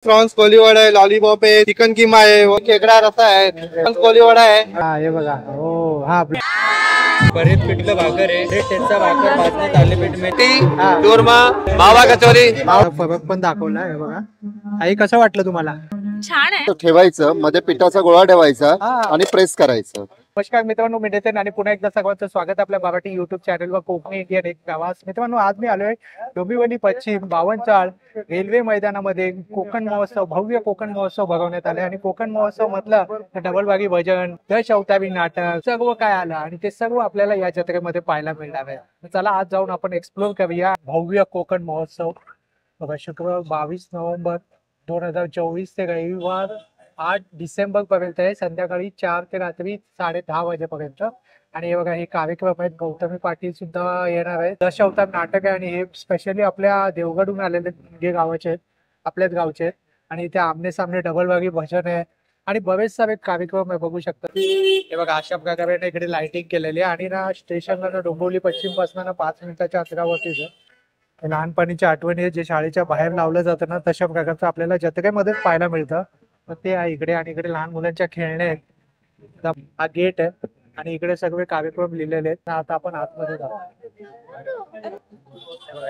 Prawns Koliwada आहे, lollipop आहे, chicken keema आहे, खेकडा रस्सा आहे, प्रॉन्स कोलीवाडा आहे. हा हे बघा. हो हा बरेच पिठलं भाकर आहे, ठेचा भाकर, भाजणी थालीपीठ, मेथी, चूरमा, मावा कचोरी. फरक पण दाखवला हे बघा. आई कसं वाटलं तुम्हाला? छान आहे. ठेवायचं, मध्ये पिठाचा गोळा ठेवायचा आणि प्रेस करायचं. नमस्कार मित्रांनो, मी नितीन आणि पुन्हा एकदा सगळ्यांचं स्वागत आपल्या मराठी युट्यूब चॅनलवर कोकणी इंडियन एक प्रवास. मित्रांनो, आज मी आलोय डोंबिवली पश्चिम बावनचाळ रेल्वे मैदानामध्ये. कोकण महोत्सव, भव्य कोकण महोत्सव भरवण्यात आले आणि कोकण महोत्सव म्हटलं तर डबलबागी भजन, दशअवतारी नाटक सर्व काय आलं आणि ते सर्व आपल्याला या जत्रेमध्ये पाहायला मिळणार आहे. चला आज जाऊन आपण एक्सप्लोर करूया भव्य कोकण महोत्सव. बघा, शुक्रवार 22 नोव्हेंबर 2024 ते रविवार 8 डिसेंबर पर्यंत आहे. संध्याकाळी 4 ते रात्री 10:30 वाजेपर्यंत. आणि हे बघा, हे कार्यक्रम आहेत. गौतमी पाटील सुद्धा येणार आहे. दशअवतार नाटक आहे आणि हे स्पेशली आपल्या देवगडहून आलेले गावाचे आहेत, आपल्याच गावचे आहेत. आणि इथे आमने सामने डबलबागी भजन आहे आणि बरेच सारे कार्यक्रम आहे, बघू शकता. हे बघा, अशा प्रकारे इकडे लाइटिंग केलेली आहे आणि ना स्टेशनला डोंबिवली पश्चिम पासून 5 मिनिटाच्या अंतरावरतीच आहे. लहानपणीच्या आठवणी जे शाळेच्या बाहेर लावलं जातं ना, तशा प्रकारचं आपल्याला जत्रेमध्येच पाहायला मिळतं. तर ते आहे इकडे. आणि इकडे लहान मुलांच्या खेळणे आहेत. हा गेट आहे आणि इकडे सगळे कार्यक्रम लिहिलेले आहेत. आता आपण आतमध्ये जाऊ.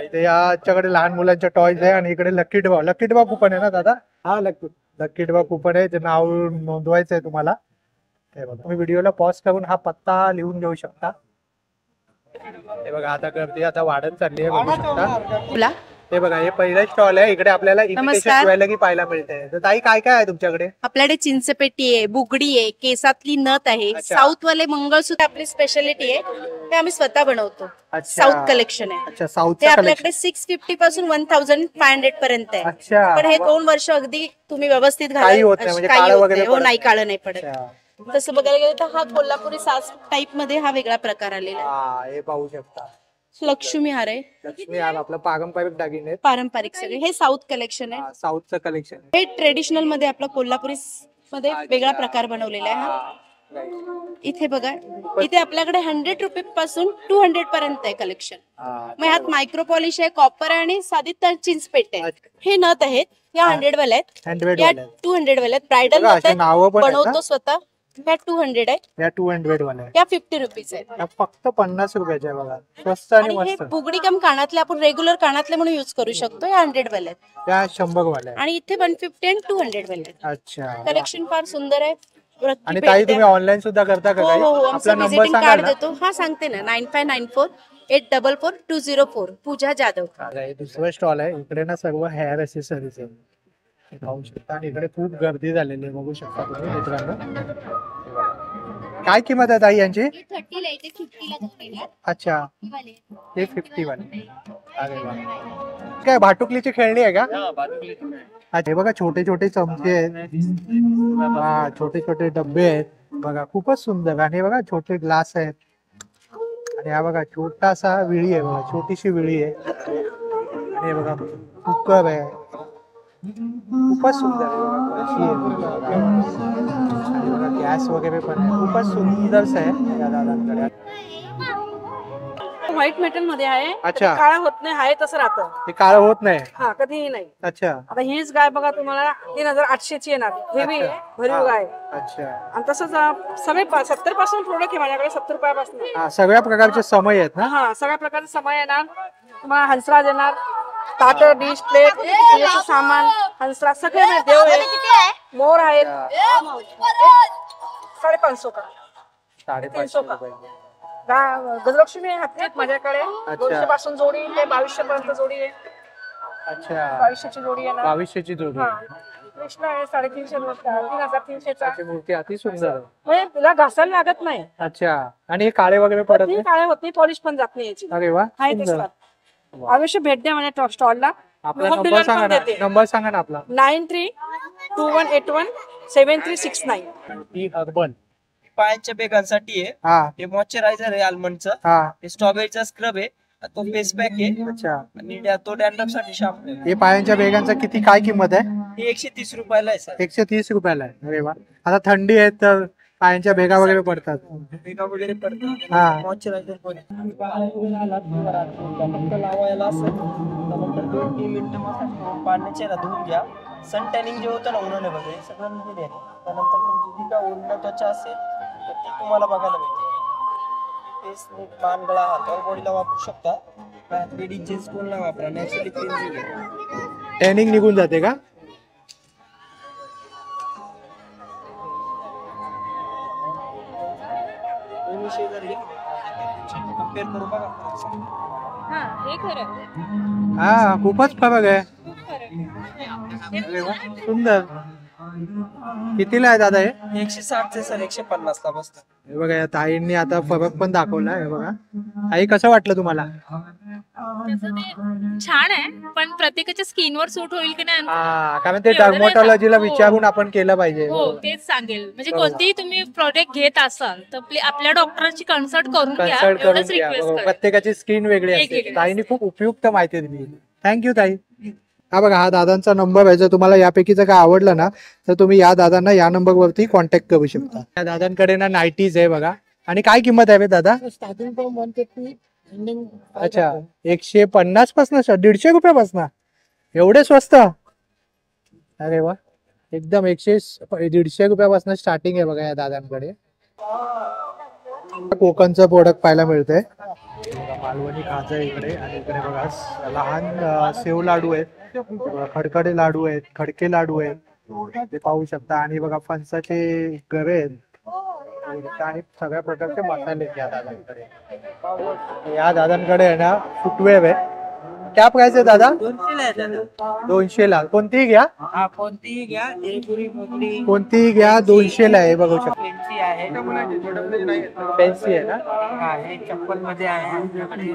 इथे याच्याकडे लहान मुलांच्या टॉयज आहे आणि इकडे लकी ड्रॉ कुपन आहे ना दादा? हा, लकी ड्रॉ कुपन आहे. ते नाव नोंदवायचं आहे तुम्हाला. हे बघा, तुम्ही व्हिडिओला पॉज करून हा पत्ता लिहून घेऊ शकता. हे बघा, आता गर्दी आता वाढत चालली आहे, बघू शकता. हे बघा, हे पहिलं स्टॉल आहे. इकडे आपल्याला इमिटेशन ज्वेलरी पाहायला मिळते. तर ताई, काय काय आहे तुमच्याकडे? आपल्याकडे चिंचपेटी आहे, बुगडी आहे, केसातली नथ आहे, साऊथ वाले मंगळसूत्र आपली स्पेशालिटी आहे. ते आम्ही स्वतः बनवतो. साऊथ कलेक्शन आहे. अच्छा, साऊथ ते आपल्याकडे 650 पासून 1500 पर्यंत आहे. पण हे 2 वर्ष अगदी तुम्ही व्यवस्थित घाला, काही होत नाही, काळं नाही पडत. तसं बघायला गेलं तर हा कोल्हापुरी सास टाइप मध्ये हा वेगळा प्रकार आलेला आहे. हे पाहू शकता. लक्ष्मी हार आहे. लक्ष्मी हार आपलं पारंपरिक दागिने, पारंपरिक सगळे. हे साऊथ कलेक्शन आहे. साऊथचं कलेक्शन. हे ट्रेडिशनल मध्ये आपला कोल्हापुरी मध्ये वेगळा प्रकार बनवलेला आहे. इथे बघा, इथे आपल्याकडे 100 रुपये पासून 200 पर्यंत आहे कलेक्शन. मग ह्यात मायक्रो पॉलिश आहे, कॉपर आणि साधी चिंचपेट आहे. हे नथ आहेत, या 100 वाले आहेत, या 200 वाले आहेत. ब्रायडल बनवतो स्वतः. या 200 आहे, या 200 वाले, या 50 रुपीज आहे. फक्त 50 रुपयाचे बघा, स्वस्त आणि मस्त. बुगडी कम कानातले आपण रेग्युलर कानातले म्हणून युज करू शकतो. या 100 वाले आहेत, या 100 वाले, आणि इथे 150 आणि 200 वाले आहेत. अच्छा, कलेक्शन फार सुंदर आहे. आणि ताई, तुम्ही ऑनलाईन सुद्धा करता का? आपला नंबर सांगा ना. हा, सांगते ना, 9594844204. पूजा जाधव. दुसरा स्टॉल आहे. इकडे ना सर्व हेअर एक्सेसरीज आहे, पाहू शकता. आणि इकडे खूप गर्दी झालेली आहे, बघू शकता तुम्ही मित्रांनो. काय किंमत आहे ताई यांची? 30 ला इथे 50 ला दोन. अच्छा, हे 50 वाले. अरे वा, काय भाटुकलीची खेळणी आहे का? अच्छा, बघा, छोटे छोटे चमचे आहेत, हा, छोटे छोटे डब्बे आहेत बघा, खूपच सुंदर. आणि बघा, छोटे ग्लास आहेत. आणि हा बघा, छोटासा विळी आहे बघा, छोटीशी विळी आहे. आणि बघा, कुकर आहे, खूपच सुंदर आहे. गॅस वगैरे पण आहे, खूपच सुंदर आहे या दादांकडे. व्हाईट मेटल मध्ये आहे. अच्छा, काळा होत नाही, आहे तसं राहतं. ते काळं होत नाही? हा, कधीही नाही. अच्छा, आता हीच गाय बघा, तुम्हाला 3800 ची येणार. हेवी आहे, भरीव गाय. अच्छा, आणि तसंच सगळे 70 पासून प्रोडक्ट आहे माझ्याकडे, 70 रुपयापासून. सगळ्या प्रकारचे समय आहेत ना? हा, सगळ्या प्रकारचे समय येणार तुम्हाला. हंसराज येणार, ताट, डिश, प्लेट, सामान, हंसराज सगळे देव आहे, मोर आहेत. 550 का, 350 का. गजलक्ष्मी हाती आहेत माझ्याकडे. 200 पासून जोडी ते 2200 पर्यंत जोडी आहे. अच्छा, 2200 ची जोडी आहे ना. 2200 जोडी. कृष्ण आहे 350 3300 चा. मूर्ती अति सुंदर, म्हणजे तुला घासायला लागत नाही. अच्छा, आणि हे काळे वगैरे पडत नाही? काळे होत नाही, पॉलिश पण जात नाही याची. अरे वा, अवश्य भेट द्या माझ्या स्टॉलला. आपला नंबर सांगा ना. नंबर सांगा ना आपला. 9321817369. ही अर्बन पायांच्या बेगांसाठी आहे. हे मॉइश्चरायझर आहे आल्मंडचं. हे स्ट्रॉबेरीचा स्क्रब आहे, तो फेस पॅक आहे. अच्छा, आणि तो डॅन्ड्रफ साठी शॅम्पू आहे. हे पायांच्या बेगांचा किती काय किंमत आहे? हे 130 रुपयाला आहे सर. 130 रुपयाला आहे. अरे वा, आता थंडी आहे तर पायांच्या भेगा वगैरे पडतात. भेगा वगैरे पडतात. मॉइश्चरायझर पण लावायला असं 2-3 मिनिटं पाण्याच्या धुवून घ्या. सन टॅनिंग जे होतं ना उन्हाने बघा हे सगळं निघेल याने. त्यानंतर तुमची जी काय ओढणं त्वचा असेल तर ती तुम्हाला बघायला मिळते. फेस नीट मान गळा हातावर बॉडीला वापरू शकता. लेडीज जेंट्स कोणला वापरा नॅचरली क्लिन्झिंग आहे. टॅनिंग निघून जाते का? कंपेअर करू बघा. हे खरं हा खूपच फरक आहे. अरे वा, सुंदर. कितीला आहे दादा हे? 160 सर 150 ला बसतं. हे बघा या ताईंनी आता फरक पण दाखवला. हे बघा ताई, कसं वाटलं तुम्हाला? तसं ते छान आहे पण प्रत्येकाच्या स्किनवर सूट होईल की नाही हा, कारण ते डर्मॅटॉलॉजीला विचारून आपण केलं पाहिजे. हो तेच सांगेल. म्हणजे कोणतेही तुम्ही प्रोडक्ट घेत असाल तर आपल्या डॉक्टरची कन्सल्ट करून घ्या. कन्सल्ट करून एवढंच घ्या. रिक्वेस्ट बरोबर. करेन. प्रत्येकाची स्किन वेगळी असते. वेगवेगळी ताईंनी खूप उपयुक्त माहिती दिली. थँक्यू ताई. हा बघा, हा दादांचा नंबर आहे. जर तुम्हाला यापैकीचं काय आवडलं ना तर तुम्ही या दादांना या नंबर वरती कॉन्टॅक्ट करू शकता. या दादांकडे ना नाईटीज आहे बघा. आणि काय किंमत आहे दादा? Starting from 150 ending. अच्छा, 150 पासून 150 रुपयापासून एवढे स्वस्त? अरे वा, एकदम 150 रुपयापासून स्टार्टिंग आहे बघा या दादांकडे. कोकणचं प्रोडक्ट पाहायला मिळतंय. मालवणी खाजा आहे इकडे. आणि इकडे बघा लहान सेव लाडू आहेत, खडखडे लाडू आहेत, खडके लाडू आहेत ते पाहू शकता. आणि बघा फणसाचे गरे आहेत आणि सगळ्या प्रकारचे मसाले आहेत या दादांकडे. या दादांकडे आहे ना फुटवेअर आहे. क्या प्राइस आहे दादा? 200 ला. कोणतीही घ्या, कोणतीही घ्या. जयपुरी मोगरी कोणतीही घ्या, 200 ला आहे. बघू शकता फॅन्सी आहे. फॅन्सी आहे ना. हा हे चप्पल मध्ये आहे. आणि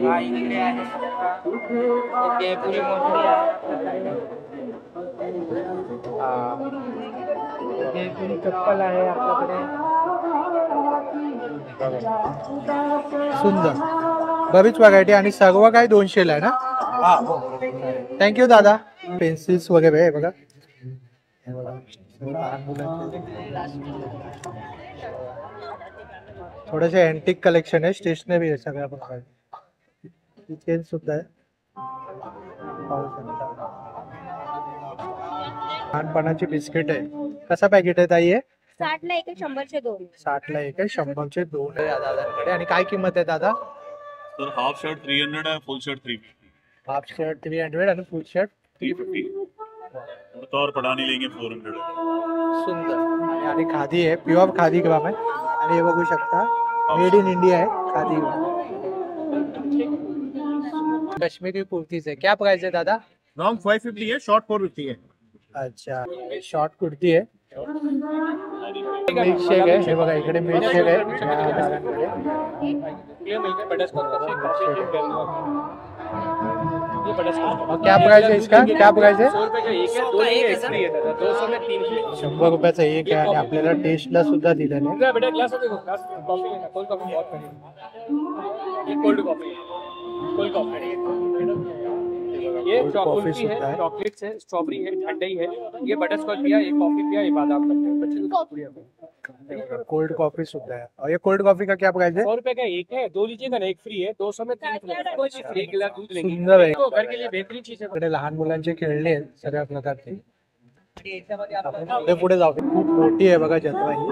हा इकडे आहे जयपुरी मोगरी आहे. जयपुरी चप्पल आहे आपल्याकडे. सुंदर बरीच व्हरायटी आणि सर्व काही 200 ला आहे ना. थँक्यू दादा. पेन्सिल्स वगैरे आहे बघा. थोडेसे अँटिक कलेक्शन आहे. स्टेशनरी आहे सगळ्या प्रकारची. चेन सुद्धा आहे. लहानपणाची बिस्किट आहे. कसा पॅकेट आहे ताई? 60 ला 1 100 चे 2. 60 ला 1 100 चे 2 आहे दादांकडे. आणि काय किंमत आहे दादा? सर हाफ शर्ट 300 है, फुल शर्ट 350. हाफ शर्ट 300 आणि फुल शर्ट 350. तो और पढ़ानी लेंगे 400. सुंदर. आणि खादी आहे, प्युअर खादी ग्राम आहे. आणि हे बघू शकता मेड इन इंडिया आहे खादी. कश्मीरी कुर्तीज आहे. क्या प्राइस है दादा? लॉन्ग 550 है, शॉर्ट 450 है. अच्छा, शॉर्ट कुर्ती आहे. मिल्कशेक आहे. हे बघा इकडे मिल्कशेक आहे या दादांकडे. और क्या प्राइस है इसका? क्या प्राइस है? 100 रुपयाचा एक आहे. आणि आपल्याला टेस्टला सुद्धा दिलं नाही. ये कॉफी कुल्फी है, चॉकलेट्स है, स्ट्रॉबेरी है, ठंडाई है. ये बटरस्कॉच पिया, एक कॉफी पिया, एक बादाम का पिया. बच्चे को बढ़िया है. कोल्ड कॉफी सुद्धा है. और ये कोल्ड कॉफी का क्या प्राइस है? 100 रुपए का एक है, 2 लीजिएगा ना एक फ्री है. 200 में 3 फ्री. 1 गिलास दूध लेंगे. सुंदर आहे. तो घर के लिए बेहतरीन चीज है. इकडे लहान मुलांचे खेळणे आहेत सगळ्या प्रकारचे. पुढे जाऊ. खूप मोठी आहे बघा जत्रा ही.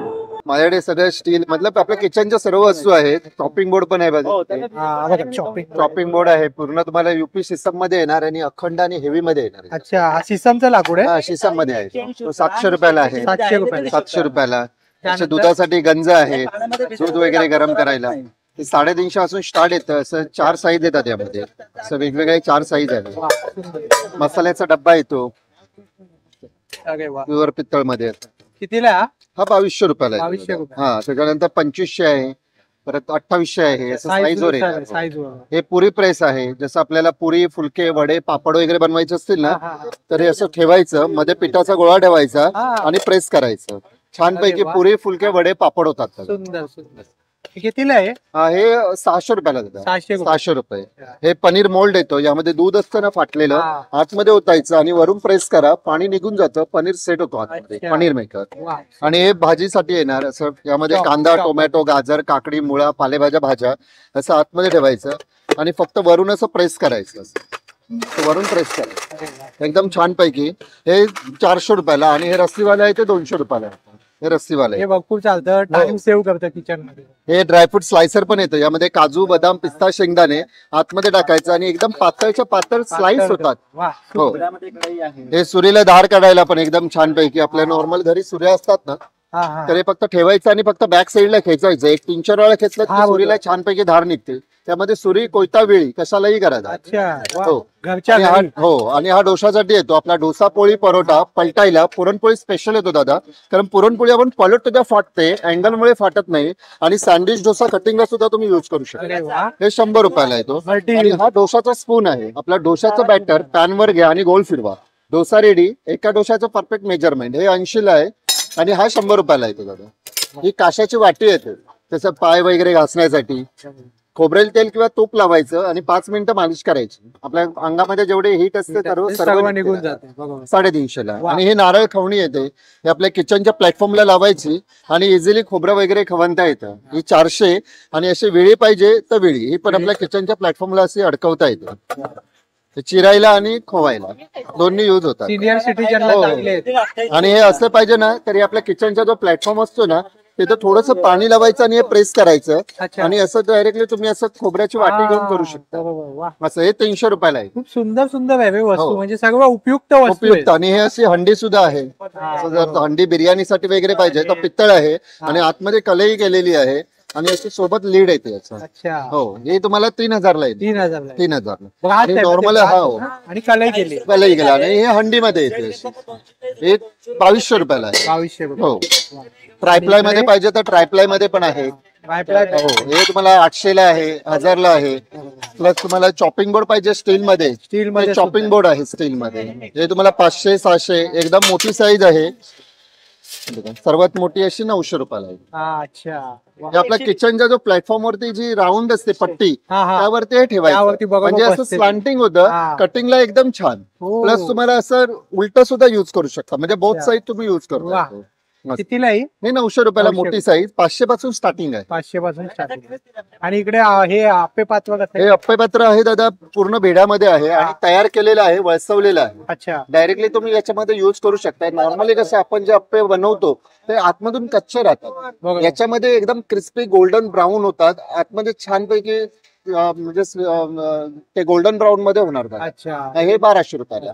माझ्याकडे सगळं स्टील मतलब आपल्या किचनच्या सर्व वस्तू आहेत. चॉपिंग बोर्ड पण आहे बघा. हा बघा चॉपिंग. चॉपिंग बोर्ड आहे. पूर्ण तुम्हाला युपी सिस्टम मध्ये येणार आणि अखंड आणि हेवी मध्ये येणार. अच्छा, हा सिसमचा लाकूड आहे. हा सिस्टम मध्ये आहे. तो 700 रुपयाला आहे. 700 रुपयाला. 700 रुपयाला. त्याच्या दुधासाठी गंज आहे, दूध वगैरे गरम करायला. ते 350 पासून स्टार्ट येतं. असं 4 साईज येतात यामध्ये. असं वेगवेगळे 4 साईज आहेत. मसाल्याचा डब्बा येतो अरे वा. प्युअर पित्तळ मध्ये. कितीला? हा 2200 रुपयाला आहे. 2200 रुपये. हा त्याच्यानंतर 2500 आहे, परत 2800 आहे. असं साईजवर आहे. साईजवर. हे पुरी प्रेस आहे. जसं आपल्याला पुरी, फुलके, वडे, पापड वगैरे बनवायचे असतील ना तर हे असं ठेवायचं, मध्ये पिठाचा गोळा ठेवायचा आणि प्रेस करायचं. छानपैकी पुरी, फुलके, वडे, पापड होतात. सुंदर सुंदर. कितीला आहे? हे 600 रुपयाला देतात. 600 रुपये. हे पनीर मोल्ड येतो. यामध्ये दूध असतं ना फाटलेलं, आतमध्ये ओतायचं आणि वरून प्रेस करा, पाणी निघून जातं, पनीर सेट होतो आतमध्ये. पनीर मेकर. आणि हे भाजीसाठी येणार. असं यामध्ये कांदा, टोमॅटो, गाजर, काकडी, मुळा, पालेभाज्या, भाज्या असं आतमध्ये ठेवायचं आणि फक्त वरून असं प्रेस करायचं. तो वरून प्रेस करा एकदम छान पैकी. हे 400 रुपयाला आणि हे रस्सीवाला आहे ते 200 रुपयाला आहे. हे रस्सीवाला हे भरपूर चालतं, टाइम सेव्ह करतं किचन मध्ये. हे ड्रायफ्रूट स्लायसर पण येतं. यामध्ये काजू, बदाम, पिस्ता, शेंगदाणे आतमध्ये टाकायचं आणि एकदम पातळच्या पातळ स्लाइस होतात. हो, हे सुरीला धार काढायला पण एकदम छान पैकी. आपल्या नॉर्मल घरी सुऱ्या असतात ना, तर हे फक्त ठेवायचं आणि फक्त बॅक साईडला खेचायचं. एक 3-4 वेळा खेचलं तर सुरीला छानपैकी धार निघते. त्यामध्ये सुरी, कोयता, वेळी कशालाही करायचा. हो, आणि हा डोशासाठी येतो. आपला डोसा, पोळी, परोठा पलटायला. पुरणपोळी स्पेशल येतो दादा, कारण पुरणपोळी आपण पलटतो त्या फाटते, अँगलमुळे फाटत नाही. आणि सँडविच डोसा कटिंगला सुद्धा तुम्ही युज करू शकता. हे 100 रुपयाला येतो. आणि हा डोशाचा स्पून आहे. आपला डोशाचं बॅटर पॅनवर घ्या आणि गोल फिरवा. डोसा रेडी. एका डोशाचं परफेक्ट मेजरमेंट. हे 80 ला आहे आणि हा 100 रुपयाला येतो दादा. ही काशाची वाटी येते, त्याचं पाय वगैरे घासण्यासाठी. खोबरेल तेल किंवा तूप लावायचं आणि 5 मिनिटं मालिश करायची. आपल्या अंगामध्ये जेवढे हीट असते सर्व निघून जाते. 350 ला. आणि हे नारळ खवणी येते. हे आपल्या किचनच्या प्लॅटफॉर्मला लावायची आणि इझिली खोबरं वगैरे खवणता येतं. ही 400. आणि अशी वेळी पाहिजे तर वेळी. ही पण आपल्या किचनच्या प्लॅटफॉर्मला अशी अडकवता येते. चिरायला आणि खोवायला दोन्ही युज होतात. Senior citizen. आणि हे असं पाहिजे ना, तरी आपल्या किचनचा जो प्लॅटफॉर्म असतो ना, तिथं थोडस पाणी लावायचं आणि हे प्रेस करायचं. आणि असं डायरेक्टली तुम्ही असं खोबऱ्याची वाटी घेऊन करू शकता. असं हे 300 रुपयाला आहे. खूप सुंदर सुंदर आहे वस्तू, म्हणजे सगळं उपयुक्त उपयुक्त. आणि हे अशी हंडी सुद्धा आहे. जर हंडी बिर्याणीसाठी वगैरे पाहिजे तर पित्तळ आहे आणि आतमध्ये कलई केलेली आहे आणि याची सोबत लीड येते याचा. हो, हे तुम्हाला 3000 ला येते. 3000 नॉर्मल. आणि कलई केली. आणि हे हंडी मध्ये येते. हे 2200 रुपयाला आहे. 2200. हो, ट्रायप्लाय मध्ये पाहिजे तर ट्रायप्लाय मध्ये पण आहे. हो, हे तुम्हाला 800 ला आहे, 1000 ला आहे. प्लस तुम्हाला चॉपिंग बोर्ड पाहिजे स्टील मध्ये चॉपिंग बोर्ड आहे स्टील मध्ये. हे तुम्हाला 500, 600. एकदम मोठी साईज आहे. सर्वात मोठी अशी 900 रुपयाला आहे. अच्छा. आपल्या किचनच्या जो प्लॅटफॉर्म वरती जी राऊंड असते पट्टी, त्यावरती हे ठेवायचं. म्हणजे असं स्लांटिंग होतं. कटिंगला एकदम छान. प्लस तुम्हाला असं उलट सुद्धा युज करू शकता. म्हणजे बोथ साईड तुम्ही युज करू शकता. कितीला हे 900 रुपयाला मोठी साईज. 500 पासून स्टार्टिंग आहे. 500 पासून स्टार्टिंग. आणि इकडे हे आप्पे पात्र. हे आप्पे पात्र आहे दादा, पूर्ण भेड्यामध्ये आहे आणि तयार केलेलं आहे, वळसवलेलं आहे. अच्छा. डायरेक्टली तुम्ही याच्यामध्ये युज करू शकता. नॉर्मली कसं आपण जे आप्पे बनवतो ते आतमधून कच्चे राहतात. याच्यामध्ये एकदम क्रिस्पी गोल्डन ब्राऊन होतात. आतमध्ये छानपैकी म्हणजे ते गोल्डन ब्राऊन मध्ये होणार. अच्छा. हे 1200 रुपयाला.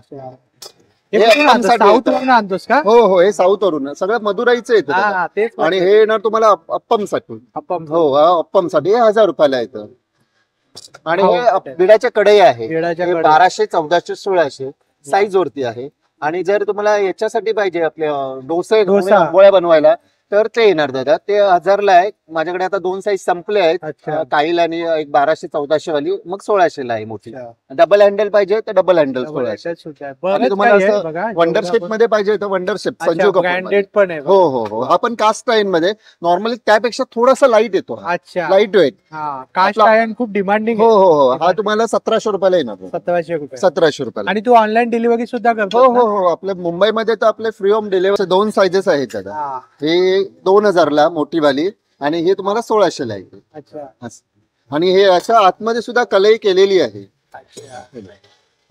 साऊथ वरून आणतोस का? हो हो, हे साऊथ वरून सगळं मदुराईचं येतं. आणि हे येणार तुम्हाला अप्पम साठी. हो, अप्पम साठी हे 1000 रुपयाला येतं. आणि हे बिडाच्या कढई आहे. 1200, 1400, 1600 साईज वरती आहे. आणि जर तुम्हाला याच्यासाठी पाहिजे आपल्या डोसे गोळ्या बनवायला तर ते येणार दादा. ते 1000 ला आहे. माझ्याकडे आता 2 साईज संपले आहेत, काईल आणि एक 1200, 1400 वाली. मग 1600 ला आहे मोठी. डबल हँडल पाहिजे तर डबल हँडल 1600. आणि तुम्हाला असं वंडरशेप मध्ये पाहिजे तर वंडरशेप संजीव ब्रँडेड पण आहे. हो हो हो. हा पण कास्ट आयर्न मध्ये. नॉर्मली त्यापेक्षा थोडासा लाईट येतो. अच्छा. Light weight. कास्ट आयर्न खूप डिमांडिंग. हो हो हो. हा तुम्हाला 1700 रुपयाला येणार. 1700 रुपयाला. आणि तू ऑनलाईन डिलिव्हरी सुद्धा करतो? हो हो हो. आपल्या मुंबईमध्ये तर आपले फ्री होम डिलिव्हरी 2 साईजेस आहेत दादा. हे 2000 ला मोठी वाली आणि हे तुम्हाला 1600 ला येते. अच्छा. आणि हे अशा आतमध्ये सुद्धा कलई केलेली आहे.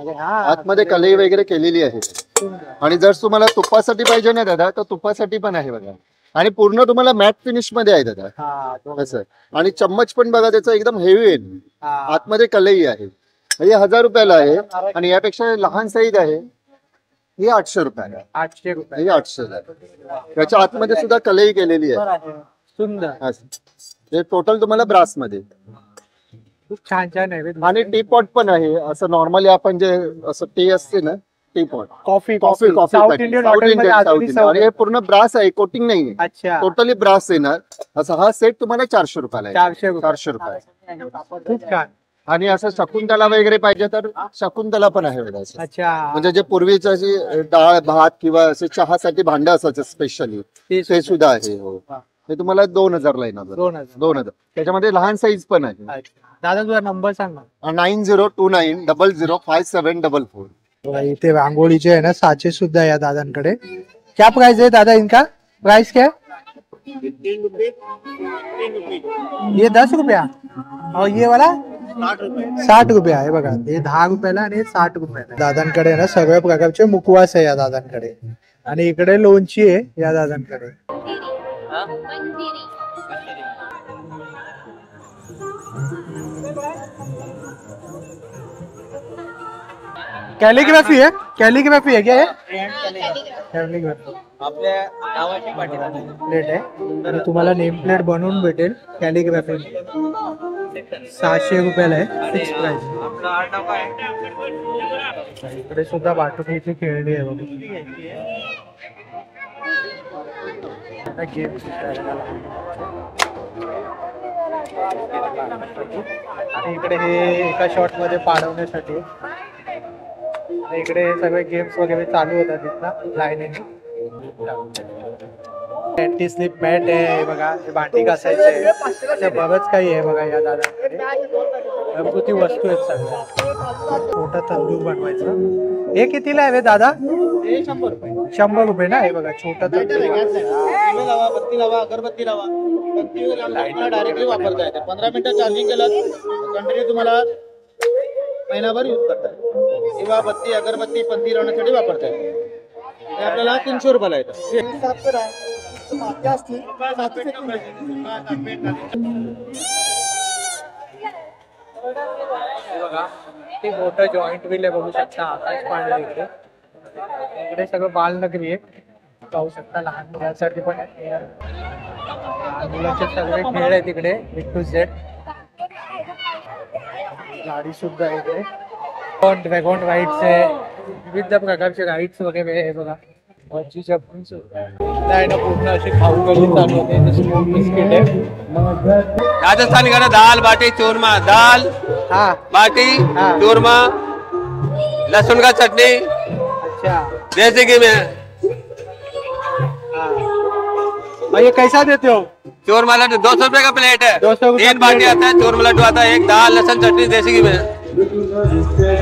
आतमध्ये कलई वगैरे केलेली आहे. आणि जर तुम्हाला तुपासाठी पाहिजे ना दादा तर तुपासाठी पण आहे बघा. आणि पूर्ण तुम्हाला मॅट फिनिश मध्ये आहे दादा असं. आणि चम्मच पण बघा त्याचा एकदम हेवी आहे. आतमध्ये कलई आहे. हे 1000 रुपयाला आहे. आणि यापेक्षा लहान साईज आहे, ही 800 रुपयाला. 800 रुपये. हे 800 ला. याच्या आतमध्ये सुद्धा कलई केलेली आहे. सुंदर. हे टोटल तुम्हाला ब्रास मध्ये. खूप छान छान आहे. आणि टी पॉट पण आहे. असं नॉर्मली आपण जे असं टी असते ना, T pot. Coffee south Indian. आणि हे पूर्ण ब्रास आहे, कोटिंग नाही. अच्छा. टोटली ब्रास येणार. असा हा सेट तुम्हाला 400 रुपयाला. 400 रुपये. खूप छान. आणि असं शकुंतला वगैरे पाहिजे तर शकुंतला पण आहे. अच्छा. म्हणजे जे पूर्वीचं अशी डाळ भात किंवा असे चहासाठी भांड असायचं स्पेशली, ते सुद्धा आहे. हो. हे तुम्हाला 2000 ला येणार. 2000. त्याच्यामध्ये लहान साईज पण आहे. दादा तुझा नंबर सांग ना. 9029000744. इथे रांगोळीचे आहे ना साचे सुद्धा या दादांकडे. क्या प्राइस है दादा इनका? प्राइस क्या? ये 10 रुपया. और ये वाला 60 रुपये आहे बघा, हे 10 रुपयाला आणि 60 रुपयाला. दादांकडे ना सगळ्या प्रकारचे मुखवास आहे या दादांकडे, आणि इकडे लोणची आहे या दादांकडे. कॅलिग्राफी आहे, कॅलिग्राफी आहे क्या? कॅलिग्राफी आपल्या नावाची पाठी प्लेट आहे आणि तुम्हाला नेम प्लेट बनवून भेटेल. कॅलिग्राफी 600 रुपयाला आहे, फिक्स प्राइस. इकडे सुद्धा बाटुकीची खेळणी आहे बघा. गेम्स आणि इकडे हे एका शॉट मध्ये पाडवण्यासाठी. इकडे सगळे गेम्स वगैरे चालू होतात तिथं लाईनीने. अँटी स्लिप मॅट आहे बघा, हे भांडी घासायचे, बरंच काही आहे बघा या दादाकडे. घरगुती वस्तू आहेत सगळ्या. मोठा तंदूर बनवायचा. हे कितीला आहे दादा? 100 रुपये. 100 रुपये ना. हे बघा छोटा तंदूर. लावा, बत्ती लावा, अगरबत्ती लावा. बत्ती लाईटला डायरेक्टली वापरता येते. 15 मिनिटं चार्जिंग केलं कंटिन्यू तुम्हाला महिनाभर यूज करता येईल. किंवा बत्ती, अगरबत्ती, पत्ती लावण्यासाठी वापरता येते. हे आपल्याला 300 रुपयाला येतं. बघा ते मोठं जॉईंट व्हील आहे, बघू शकता. आकाश पाळलं इकडे. इकडे सगळं बालनगरी आहे, पाहू शकता. लहान मुलांसाठी पण आहे. लहान मुलांचे सगळे खेळ आहे तिकडे, A to Z. गाडी सुद्धा आहे इकडे. ड्रॅगन राईड्स आहे, विविध प्रकारचे राईड्स वगैरे आहे बघा. वरचीच्या पण नाही ना, पूर्ण अशी खाऊ गल्ली चालू होते. स्मोक बिस्किट आहे. राजस्थानी खाना दाल बाटी चूरमा, दाल बाटी चूरमा, लहसुन का चटनी. अच्छा, जैसे कि मैं ये कैसा देते हो? चूरमा लड्डू 200 रुपए का प्लेट है. 200 रुपए 3 बाटी आता है. चूरमा लड्डू आता है, एक दाल लहसुन चटनी जैसे कि मैं.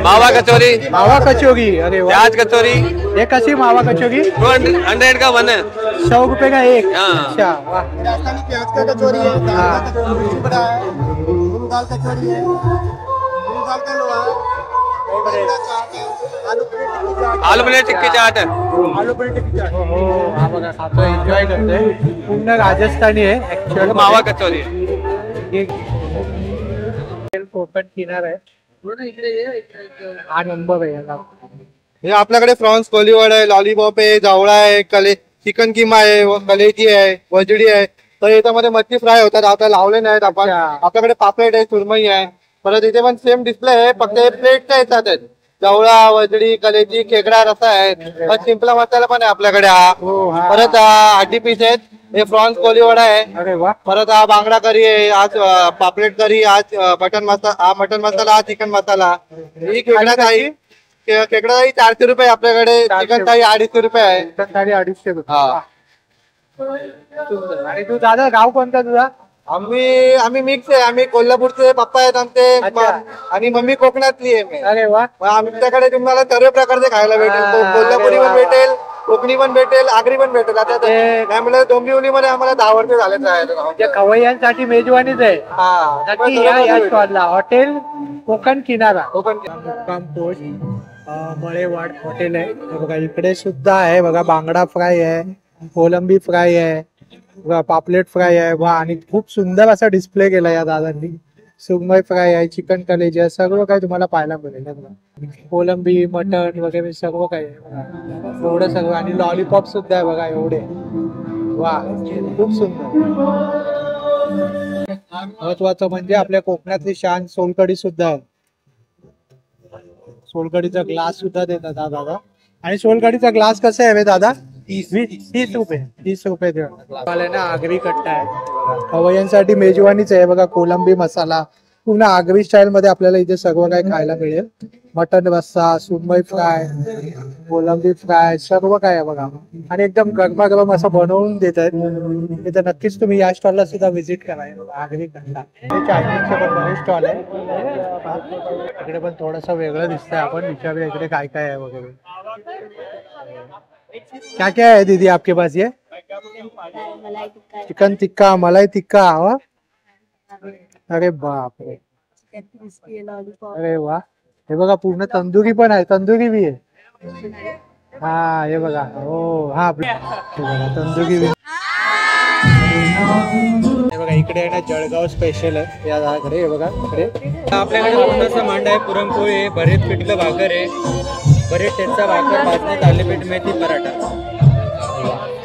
मावा कचौरी. मावा कचौरी, अरे वाह. प्याज कचौरी. ये कशी मावा कचौरी? 100 का 1 है. 100 रुपए का एक. हाँ. अच्छा, वाह. प्याज का कचौरी है, दाल का कचौरी बड़ा है, मूंग दाल कचौरी है, मूंग दाल का लोहा है, आलू पनीर टिक्की चाट है. आलू पनीर टिक्की चाट. हो, हा बघा खातो, एन्जॉय करतोय. पूर्ण राजस्थानी आहे ऍक्च्युअल. मावा कचौरी. कोकण किनार आहे. हा नंबर आहे याला. हे आपल्याकडे प्रॉन्स कोलीवड आहे, लॉलीपॉप आहे, जावळा आहे, चिकन किमा आहे, कलेजी आहे, वजडी आहे. तर याच्यामध्ये मच्छी फ्राय होतात. आता लावले नाहीत आपण. आपल्याकडे पापलेट आहे, सुरमई आहे. परत इथे पण सेम डिस्प्ले आहे, फक्त प्लेटच्या येतात. जावळा, वजडी, कलेजी, खेकडा रस्सा आहे. सिंपला मसाला पण आहे आपल्याकडे. हा परत 8 पीस आहेत. हे प्रॉन्स कोलीवडा आहे. अरे वा. परत हा बांगडा करी आहे, आज पापलेट करी, आज मटन मसाला, हा मटन मसाला, हा चिकन मसाला. ही खेकडा थाळी, खेकडा थाळी 400 रुपये आपल्याकडे. चिकन थाळी 250 रुपये आहे. चिकन थाळी 250 रुपये. हा. आणि तू दादा गाव कोणता तुझा? आम्ही मिक्स आहे. आम्ही कोल्हापूरचे पप्पा आहेत आमचे, आणि मम्मी कोकणातली आहे. अरे वा. आमच्याकडे तुम्हाला सर्व प्रकारचे खायला भेटेल. कोल्हापुरी पण भेटेल, कोकणी पण भेटेल, आगरी पण भेटेल. आता त्यामुळे डोंबिवलीमध्ये आम्हाला 10 वर्ष झाले. म्हणजे खवय्यांसाठी मेजवानीच आहे. नक्की या स्टॉलला. हॉटेल कोकण किनारा, मुक्काम पोस्ट, मळेवाड हॉटेल आहे. बघा इकडे सुद्धा आहे बघा. बांगडा फ्राय आहे, कोलंबी फ्राय आहे, पापलेट फ्राय आहे. वा, आणि खूप सुंदर असा डिस्प्ले केला या दादांनी. सुरमई फ्राय आहे, चिकन कलेजी आहे, सर्व काही तुम्हाला पाहायला मिळेल. कोलंबी, मटन वगैरे सर्व काही आहे एवढं सगळं. आणि लॉलीपॉप सुद्धा आहे बघा एवढे. वा, खूप सुंदर. महत्वाचं म्हणजे आपल्या कोकणातली शान सोलकढी सुद्धा आहे. सोलकढीचा ग्लास सुद्धा देतात हा दादा. आणि सोलकढीचा ग्लास कसा आहे दादा? 30 रुपये. 30 रुपये ना. आगरी कट्टा आहे. खवय्यांसाठी मेजवानीच आहे बघा. कोलंबी मसाला पूर्ण आगरी स्टाईल मध्ये आपल्याला इथे सगळं काही खायला मिळेल. मटन रस्सा, सुरमई फ्राय, कोलंबी फ्राय, सर्व काय आहे बघा. आणि एकदम गरमागरम असं बनवून देत आहेत. इथे नक्कीच तुम्ही या स्टॉलला सुद्धा व्हिजिट करा. आगरी कट्टा. चायनीजचे पण बरेच स्टॉल आहे. इकडे पण थोडस वेगळं दिसतंय. आपण विचारूया इकडे काय काय आहे वगैरे. क्या क्या है दीदी आपके पास? ये चिकन टिक्का, मलाई टिक्का. अरे बाप रे, अरे वा, हे बघा पूर्ण तंदुरी पण आहे, तंदुरी बी आहे. हा हे बघा, हो हा हे बघा तंदुरी बी. हे बघा इकडे आहे ना जळगाव स्पेशल आहे या झाडाकडे. हे बघा इकडे आपल्याकडे पूर्णाचा मांडा आहे, पुरणपोळी आहे, भरीत पिठलं भाकर आहे, भरीत ठेचा भाकर, भाजणी थालीपीठ, मेथी पराठा.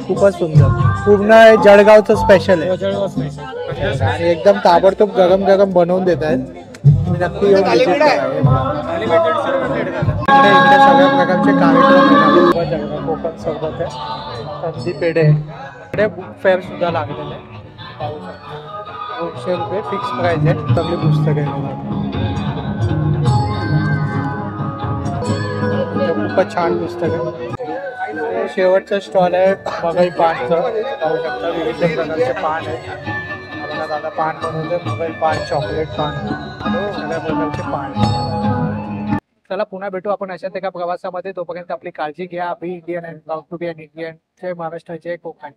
खूपच सुंदर, पूर्ण जळगावचं स्पेशल आहे. जळगाव स्पेशल आणि एकदम ताबडतोब गरम गरम बनवून देत आहेत. तुम्ही नक्की येऊन visit करा. इकडे सगळ्या प्रकारचे कार्यक्रम आहेत. जळगाव कोकण सरबत आहे, कंदी पेढे आहे. इकडे बुक फेअर सुद्धा लागलेले आहे. पाहू शकता 200 रुपये फिक्स प्राइस आहे. सगळी पुस्तकं आहे. खूपच छान पुस्तक आहे. शेवटचं स्टॉल आहे मगई पानचं. पाहू शकता विविध प्रकारचे पान आहेत. आपल्याला दादा पान बनवते, मगई पान, चॉकलेट पान, सगळ्या प्रकारचे पान. चला पुन्हा भेटू आपण अशाच एका प्रवासामध्ये. तोपर्यंत आपली काळजी घ्या. Be Indian and proud to be an Indian. जय महाराष्ट्र, जय कोकण.